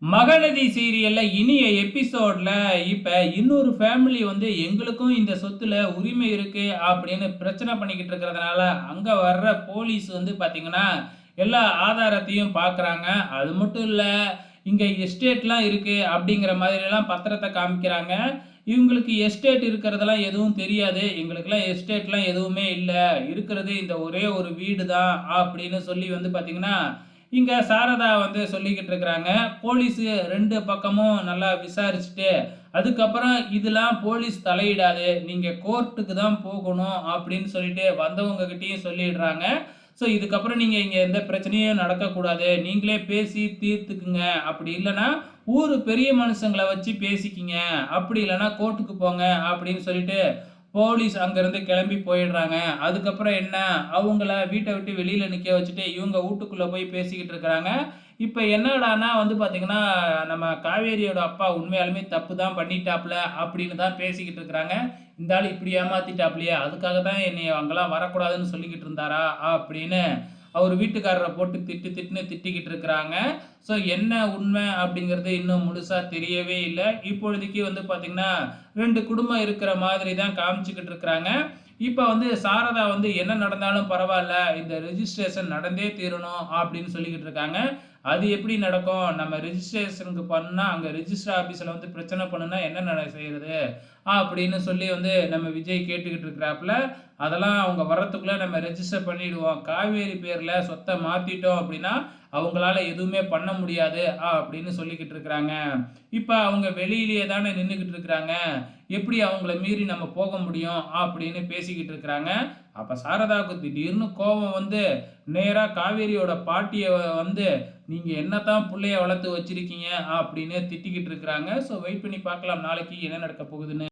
மகநதி சீரியல்ல இனிய எபிசோட்ல இப்ப இன்னொரு ஃபேமிலி வந்து எங்களுக்கும் இந்த சொத்துல உரிமை இருக்கு அப்படின்னு பிரச்சனை பண்ணிக்கிட்டு இருக்கிறதுனால, அங்க வர்ற போலீஸ் வந்து பார்த்தீங்கன்னா, எல்லா ஆதாரத்தையும் பார்க்குறாங்க. அது மட்டும் இல்ல, இங்க எஸ்டேட்லாம் இருக்கு அப்படிங்கிற மாதிரிலாம் பத்திரத்த காமிக்கிறாங்க. இவங்களுக்கு எஸ்டேட் இருக்கிறதெல்லாம் எதுவும் தெரியாது. எங்களுக்கெல்லாம் எஸ்டேட்லாம் எதுவுமே இல்ல. இருக்கிறது இந்த ஒரே ஒரு வீடு தான் அப்படின்னு சொல்லி வந்து பார்த்தீங்கன்னா, இங்க சாரதா வந்து சொல்லிக்கிட்டு இருக்கிறாங்க. போலீஸு 2 பக்கமும் நல்லா விசாரிச்சுட்டு, அதுக்கப்புறம் இதெல்லாம் போலீஸ் தலையிடாது. நீங்க கோர்ட்டுக்கு தான் போகணும் அப்படின்னு சொல்லிட்டு வந்தவங்க கிட்டயும் சொல்லிடுறாங்க. ஸோ இதுக்கப்புறம் நீங்க இங்க எந்த பிரச்சனையும் நடக்கக்கூடாது. நீங்களே பேசி தீர்த்துக்குங்க. அப்படி இல்லன்னா, ஊரு பெரிய மனுஷங்கள வச்சு பேசிக்கிங்க. அப்படி இல்லன்னா கோர்ட்டுக்கு போங்க அப்படின்னு சொல்லிட்டு போலீஸ் அங்கருந்து கிளம்பி போயிடுறாங்க. அதுக்கப்புறம் என்ன, அவங்கள வீட்ட விட்டு வெளியில நிக்க வச்சுட்டு, இவங்க வூட்டுக்குள்ள போய் பேசிக்கிட்டு இருக்கிறாங்க. இப்ப என்னடான்னா வந்து பாத்தீங்கன்னா, நம்ம காவேரியோட அப்பா உண்மையாலுமே தப்பு தான் பண்ணிட்டாப்ல, அப்படின்னு தான் பேசிக்கிட்டு இருக்கிறாங்க. இந்த ஆளு இப்படி ஏமாத்திட்டாப்லயே, அதுக்காக தான் என்னைய அங்கலாம் வரக்கூடாதுன்னு சொல்லிக்கிட்டு இருந்தாரா? அப்படின்னு அவரு வீட்டுக்காரர போட்டு திட்டு திட்டுன்னு திட்டிக்கிட்டு இருக்கிறாங்க. ஸோ என்ன உண்மை அப்படிங்கிறது இன்னும் முழுசா தெரியவே இல்ல. இப்பொழுதைக்கு வந்து பாத்தீங்கன்னா, 2 குடும்பம் இருக்கிற மாதிரி தான் காமிச்சுக்கிட்டு இருக்கிறாங்க. இப்ப வந்து சாரதா வந்து என்ன நடந்தாலும் பரவால்ல, இந்த ரெஜிஸ்ட்ரேஷன் நடந்தே தீரணும் அப்படின்னு சொல்லிக்கிட்டு இருக்காங்க. அது எப்படி நடக்கும்? நம்ம ரெஜிஸ்ட்ரேஷனுக்கு பண்ணா, அங்க ரெஜிஸ்டர் ஆபீஸ்ல வந்து பிரச்சனை பண்ணுனா என்ன செய்றது? அப்படின்னு சொல்லி வந்து நம்ம விஜய் கேட்டுக்கிட்டு இருக்கிறாப்புல. அதெல்லாம் அவங்க வர்றதுக்குள்ள நம்ம ரெஜிஸ்டர் பண்ணிடுவோம். காவேரி பேர்ல சொத்த மாத்திட்டோம் அப்படின்னா, அவங்களால எதுவுமே பண்ண முடியாது அப்படின்னு சொல்லிக்கிட்டு இருக்கிறாங்க. இப்ப அவங்க வெளியிலேயே தானே நின்னுகிட்டு இருக்கிறாங்க. எப்படி அவங்கள மீறி நம்ம போக முடியும்? அப்படின்னு பேசிக்கிட்டு இருக்கிறாங்க. அப்ப சாரதாவுக்கு திடீர்னு கோபம் வந்து, நேரா காவேரியோட பாட்டிய வந்து, "நீங்க என்னத்தான் புள்ளைய வளர்த்து வச்சிருக்கீங்க?" அப்படின்னு திட்டிக்கிட்டு இருக்கிறாங்க. ஸோ வெயிட் பண்ணி பார்க்கலாம் நாளைக்கு என்ன நடக்க போகுதுன்னு.